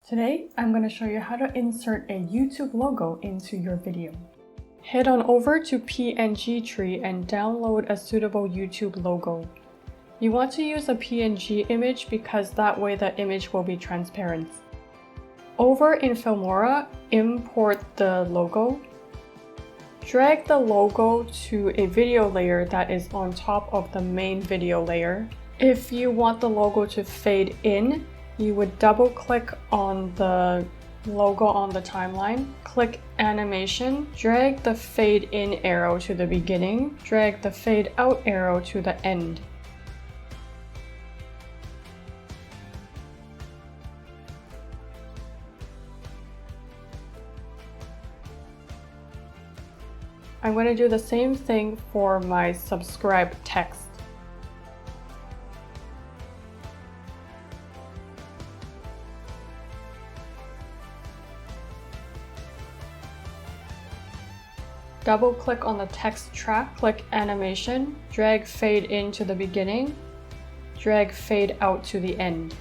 Today, I'm going to show you how to insert a YouTube logo into your video. Head on over to PNG Tree and download a suitable YouTube logo. You want to use a PNG image because that way the image will be transparent. Over in Filmora, import the logo. Drag the logo to a video layer that is on top of the main video layer. If you want the logo to fade in, you would double click on the logo on the timeline, click animation, drag the fade in arrow to the beginning, drag the fade out arrow to the end. I'm going to do the same thing for my subscribe text. Double click on the text track, click animation, drag fade in to the beginning, drag fade out to the end.